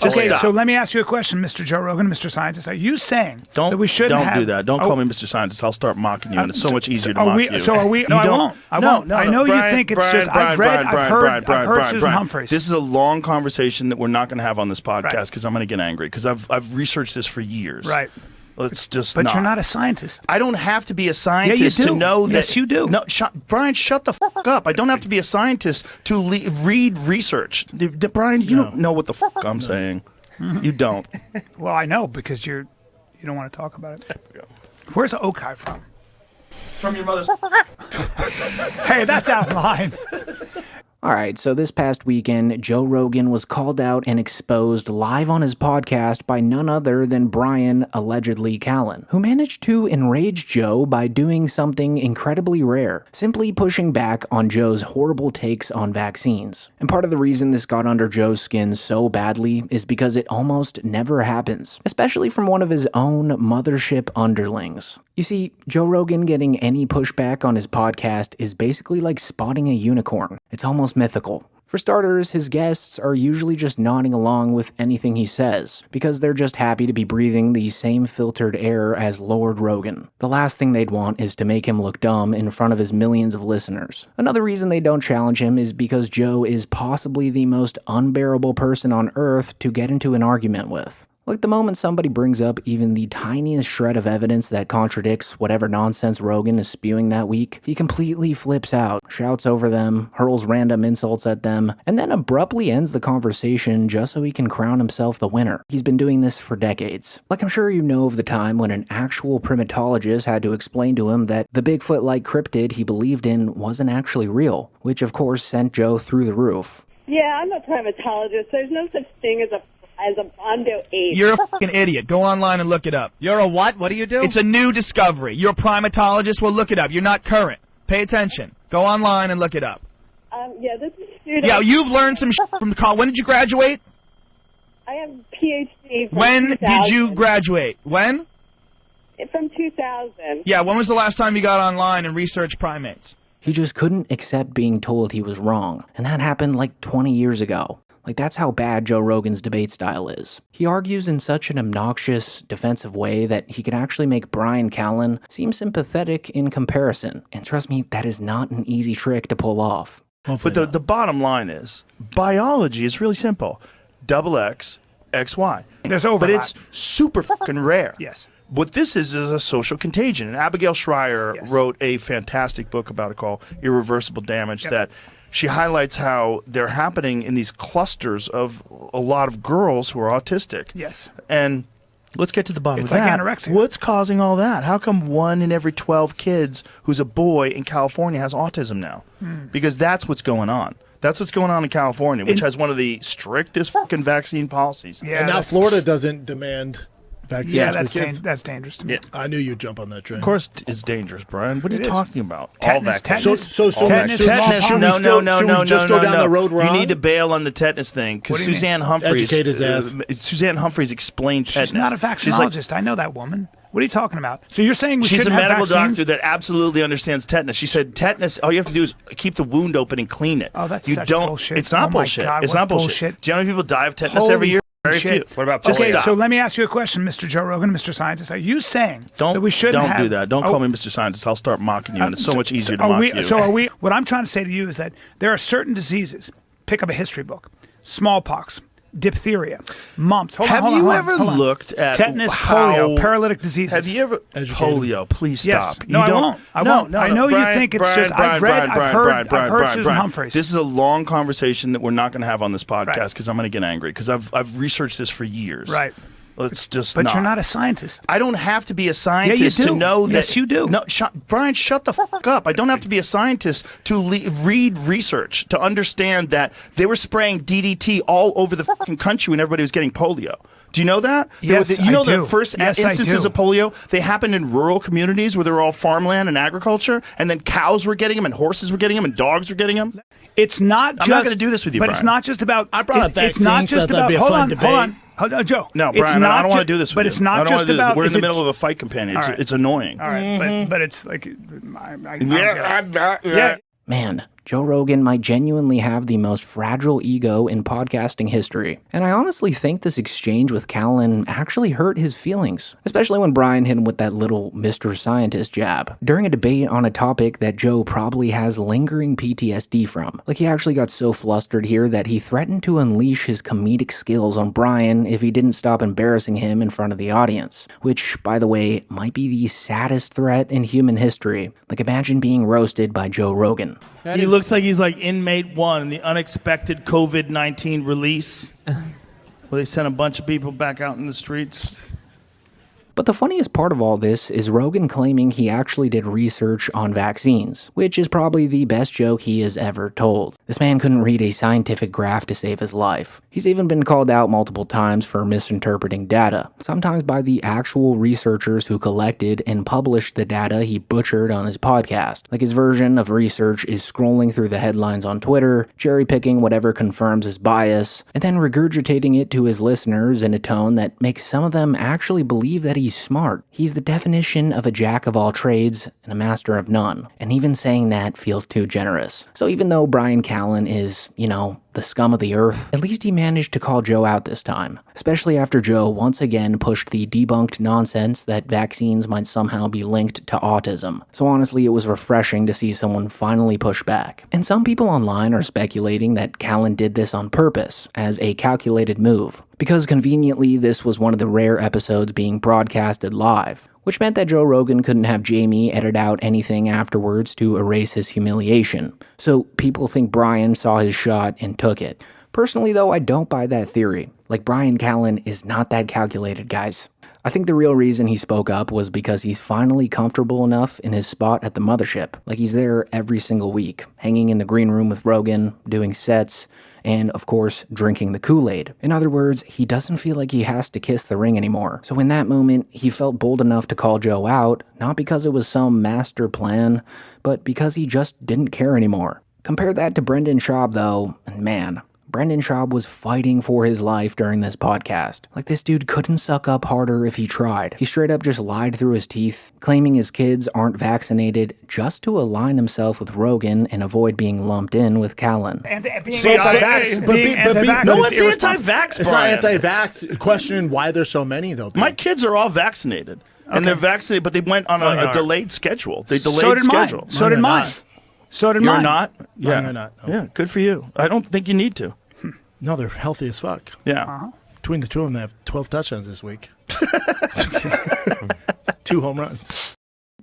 Okay, stop. so let me ask you a question, Mr. Joe Rogan, Mr. Scientist. Are you saying that we shouldn't Don't have... do that. Don't call me Mr. Scientist. I'll start mocking you, and it's so much easier to mock you. So are we... No, I won't. I won't. I know you think it's just... I've heard Susan Humphreys. This is a long conversation that we're not going to have on this podcast because I'm going to get angry because I've researched this for years. Right. Let's just But you're not a scientist. I don't have to be a scientist to know that... Yes, you do. No, Brian, shut the fuck up. I don't have to be a scientist to read research. Brian, you don't know what the fuck I'm saying. You don't. Well, I know because you don't want to talk about it. Where's Okai from? From your mother's... Hey, that's out of line. All right, so this past weekend, Joe Rogan was called out and exposed live on his podcast by none other than Bryan, allegedly Callen, who managed to enrage Joe by doing something incredibly rare, simply pushing back on Joe's horrible takes on vaccines. And part of the reason this got under Joe's skin so badly is because it almost never happens, especially from one of his own mothership underlings. You see, Joe Rogan getting any pushback on his podcast is basically like spotting a unicorn. It's almost mythical. For starters, his guests are usually just nodding along with anything he says, because they're just happy to be breathing the same filtered air as Lord Rogan. The last thing they'd want is to make him look dumb in front of his millions of listeners. Another reason they don't challenge him is because Joe is possibly the most unbearable person on earth to get into an argument with. Like the moment somebody brings up even the tiniest shred of evidence that contradicts whatever nonsense Rogan is spewing that week, he completely flips out, shouts over them, hurls random insults at them, and then abruptly ends the conversation just so he can crown himself the winner. He's been doing this for decades. Like I'm sure you know of the time when an actual primatologist had to explain to him that the Bigfoot-like cryptid he believed in wasn't actually real, which of course sent Joe through the roof. Yeah, I'm a primatologist. There's no such thing as a Bondo ape. You're a fucking idiot. Go online and look it up. You're a what? What do you do? It's a new discovery. You're a primatologist? Well, look it up. You're not current. Pay attention. Go online and look it up. Yeah, this is student. Yeah, you've learned some from college. When did you graduate? I have a PhD from When 2000. did you graduate? When? From 2000. Yeah, when was the last time you got online and researched primates? He just couldn't accept being told he was wrong, and that happened like 20 years ago. Like, that's how bad Joe Rogan's debate style is. He argues in such an obnoxious, defensive way that he could actually make Bryan Callen seem sympathetic in comparison. And trust me, that is not an easy trick to pull off. But the bottom line is, biology is really simple. XX, XY. There's overlap. But it's super fucking rare. Yes. What this is a social contagion. And Abigail Schreier wrote a fantastic book about it called Irreversible Damage that she highlights how they're happening in these clusters of a lot of girls who are autistic. Yes. And let's get to the bottom of like that. anorexia. What's causing all that? How come 1 in every 12 kids who's a boy in California has autism now? Because that's what's going on. That's what's going on in California, which has one of the strictest fucking vaccine policies. Yeah, and now Florida doesn't demand vaccines for kids. That's dangerous to me. Yeah. I knew you'd jump on that train. Of course it's dangerous, Brian. What are you talking about? Tetanus, all vaccines. tetanus. No, just go down the road wrong? You need to bail on the tetanus thing because Suzanne Humphreys. Educate his ass. Suzanne Humphreys explained tetanus. She's not a vaccinologist. I know that woman. What are you talking about? So you're saying she's a medical doctor that that absolutely understands tetanus. She said tetanus, all you have to do is keep the wound open and clean it. Oh, that's you such don't, bullshit. It's not Oh my bullshit. God, it's what not bullshit. Do you know how many people die of tetanus every year? Very few. What about so let me ask you a question, Mr. Joe Rogan, Mr. Scientist. Are you saying that we shouldn't Don't have... do that. Don't call me Mr. Scientist. I'll start mocking you, and it's so much easier to mock you. So are we... What I'm trying to say to you is that there are certain diseases. Pick up a history book. Smallpox, diphtheria, mumps. Have you ever looked at tetanus, how... polio, paralytic diseases? Have you ever... Polio, please yes. stop. No, I won't. I won't. I know Brian, you think it's Brian, just... I've heard Susan Humphreys. This is a long conversation that we're not going to have on this podcast because I'm going to get angry because I've researched this for years. Right. Let's just But you're not a scientist. I don't have to be a scientist to know that... Yes, you do. No, Brian, shut the fuck up. I don't have to be a scientist to read research to understand that they were spraying DDT all over the fucking country when everybody was getting polio. Do you know that? Yes, you know I do. the first Yes, instances of polio, they happened in rural communities where they were all farmland and agriculture, and then cows were getting them, and horses were getting them, and dogs were getting them. It's not just... I'm not going to do this with you, but Brian. It's not just about... I brought up vaccines. It's not just about... Hold on. Joe. No, Brian, I don't want to do this with you. But it's not just about... We're in the middle of a fight companion. It's annoying. All right, but it's like... I don't get it. Man, Joe Rogan might genuinely have the most fragile ego in podcasting history. And I honestly think this exchange with Callen actually hurt his feelings, especially when Bryan hit him with that little Mr. Scientist jab during a debate on a topic that Joe probably has lingering PTSD from. Like, he actually got so flustered here that he threatened to unleash his comedic skills on Bryan if he didn't stop embarrassing him in front of the audience, which, by the way, might be the saddest threat in human history. Like, imagine being roasted by Joe Rogan. He looks like he's like inmate 1 in the unexpected COVID-19 release, where they sent a bunch of people back out in the streets. But the funniest part of all this is Rogan claiming he actually did research on vaccines, which is probably the best joke he has ever told. This man couldn't read a scientific graph to save his life. He's even been called out multiple times for misinterpreting data, sometimes by the actual researchers who collected and published the data he butchered on his podcast. Like, his version of research is scrolling through the headlines on Twitter, cherry-picking whatever confirms his bias, and then regurgitating it to his listeners in a tone that makes some of them actually believe that he's smart. He's the definition of a jack of all trades and a master of none. And even saying that feels too generous. So even though Bryan Callen is, the scum of the earth, at least he managed to call Joe out this time. Especially after Joe once again pushed the debunked nonsense that vaccines might somehow be linked to autism. So honestly, it was refreshing to see someone finally push back. And some people online are speculating that Callen did this on purpose, as a calculated move. Because conveniently, this was one of the rare episodes being broadcasted live, which meant that Joe Rogan couldn't have Jamie edit out anything afterwards to erase his humiliation. So people think Bryan saw his shot and took it. Personally, though, I don't buy that theory. Like, Bryan Callen is not that calculated, guys. I think the real reason he spoke up was because he's finally comfortable enough in his spot at the mothership. Like, he's there every single week, hanging in the green room with Rogan, doing sets, and, of course, drinking the Kool-Aid. In other words, he doesn't feel like he has to kiss the ring anymore. So in that moment, he felt bold enough to call Joe out, not because it was some master plan, but because he just didn't care anymore. Compare that to Brendan Schaub, though, and man, Brendan Schaub was fighting for his life during this podcast. Like, this dude couldn't suck up harder if he tried. He straight up just lied through his teeth, claiming his kids aren't vaccinated just to align himself with Rogan and avoid being lumped in with Callen. And being anti-vax. No one's anti-vax, It's not anti-vax. Questioning why there's so many, though. My kids are all vaccinated. And they're vaccinated, but they went on a delayed schedule. They delayed so did schedule. Mine. So did mine. So did You're mine. not? Yeah. You're not. No. Yeah, good for you. I don't think you need to. No, they're healthy as fuck. Yeah. Between the two of them, they have 12 touchdowns this week. 2 home runs.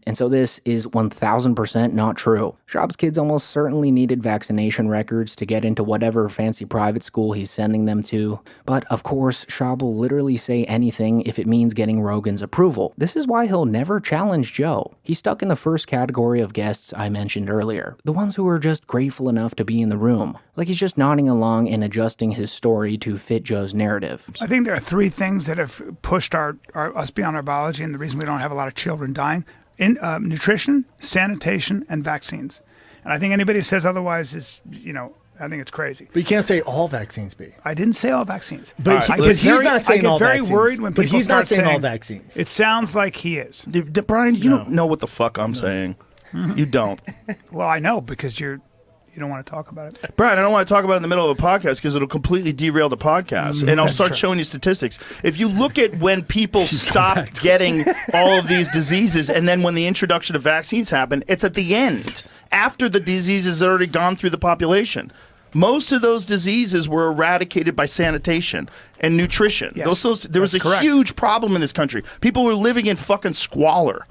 And so this is 1000% not true. Schaub's kids almost certainly needed vaccination records to get into whatever fancy private school he's sending them to. But of course, Schaub will literally say anything if it means getting Rogan's approval. This is why he'll never challenge Joe. He's stuck in the first category of guests I mentioned earlier. The ones who are just grateful enough to be in the room. Like, he's just nodding along and adjusting his story to fit Joe's narrative. I think there are 3 things that have pushed us beyond our biology, and the reason we don't have a lot of children dying. Nutrition, sanitation, and vaccines. And I think anybody who says otherwise is, I think it's crazy. But you can't say all vaccines be. I didn't say all vaccines. But he's not saying all vaccines. I get very worried when people start saying all vaccines. It sounds like he is. Bryan, you don't know what the fuck I'm saying. You don't. Well, I know, because you don't want to talk about it. Bryan, I don't want to talk about it in the middle of a podcast because it'll completely derail the podcast. And I'll start showing you statistics. If you look at when people stop getting all of these diseases, and then when the introduction of vaccines happened, it's at the end, after the diseases had already gone through the population. Most of those diseases were eradicated by sanitation and nutrition. Yes, there was a huge problem in this country. People were living in fucking squalor.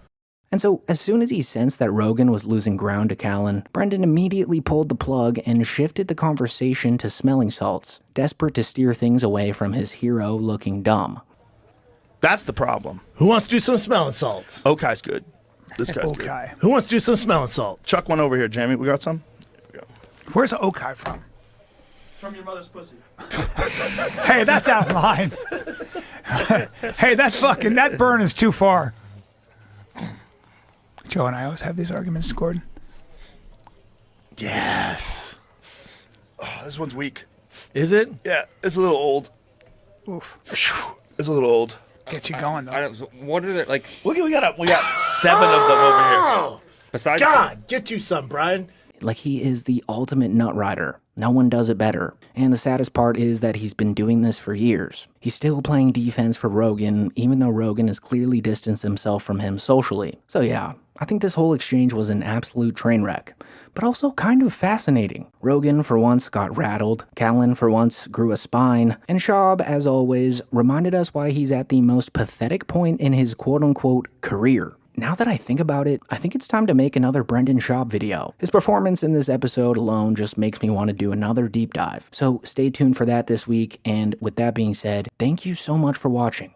And so, as soon as he sensed that Rogan was losing ground to Callen, Brendan immediately pulled the plug and shifted the conversation to smelling salts, desperate to steer things away from his hero looking dumb. That's the problem. Who wants to do some smelling salts? Okai's good. This guy's good. Who wants to do some smelling salts? Chuck one over here, Jamie. We got some? Here we go. Where's Okai from? From your mother's pussy. Hey, that's out of line. Hey, that burn is too far. Joe and I always have these arguments, Gordon. Yes. Oh, this one's weak. Is it? Yeah, it's a little old. Oof. It's a little old. Get you going, though. What are there, like... Look, we got 7 of them over here. Besides... God, get you some, Bryan. Like, he is the ultimate nut rider. No one does it better. And the saddest part is that he's been doing this for years. He's still playing defense for Rogan, even though Rogan has clearly distanced himself from him socially. So yeah, I think this whole exchange was an absolute train wreck, but also kind of fascinating. Rogan, for once, got rattled. Callen, for once, grew a spine. And Schaub, as always, reminded us why he's at the most pathetic point in his quote-unquote career. Now that I think about it, I think it's time to make another Brendan Schaub video. His performance in this episode alone just makes me want to do another deep dive. So stay tuned for that this week, and with that being said, thank you so much for watching.